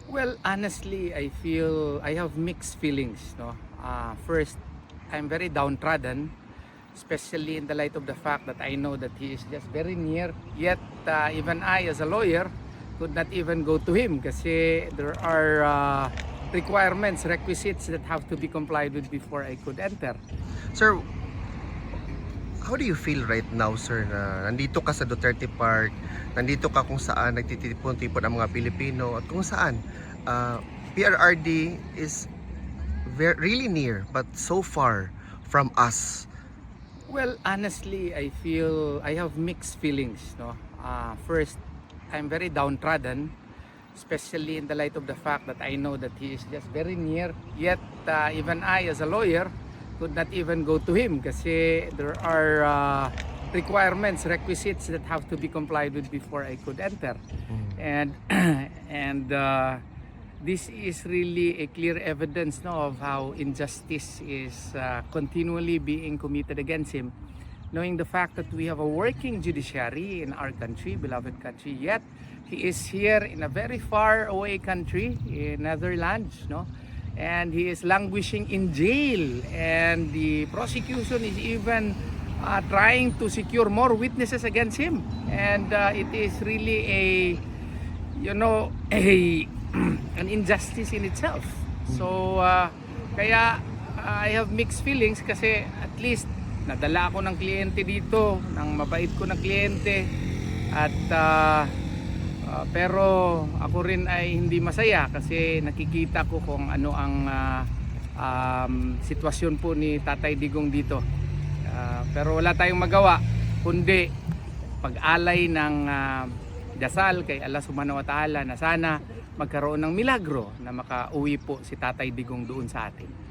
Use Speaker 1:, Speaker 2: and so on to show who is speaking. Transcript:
Speaker 1: Well, honestly, I feel I have mixed feelings. No, first, I'm very downtrodden, especially in the light of the fact that I know that he is just very near. Yet, even I, as a lawyer, could not even go to him kasi there are requirements, requisites that have to be complied with before I could enter.
Speaker 2: Sir, how do you feel right now, sir, na nandito ka sa Duterte Park, nandito ka kung saan nagtitipon-tipon ang mga Pilipino at kung saan PRRD is really near but so far from us.
Speaker 1: Well, honestly, I feel I have mixed feelings. No, first, I'm very downtrodden, especially in the light of the fact that I know that he is just very near. Yet, even I, as a lawyer, could not even go to him kasi there are requirements, requisites that have to be complied with before I could enter. And and this is really a clear evidence, no, of how injustice is continually being committed against him, knowing the fact that we have a working judiciary in our country, beloved country, yet he is here in a very far away country in Netherlands, no, and he is languishing in jail, and the prosecution is even trying to secure more witnesses against him, and it is really a an injustice in itself. So kaya I have mixed feelings kasi at least nadala ako ng kliyente dito, ng mabait ko na kliyente, at pero ako rin ay hindi masaya kasi nakikita ko kung ano ang sitwasyon po ni Tatay Digong dito. Pero wala tayong magawa kundi pag-alay ng dasal kay Allah Subhanahu wa Ta'ala na sana magkaroon ng milagro na makauwi po si Tatay Digong doon sa atin.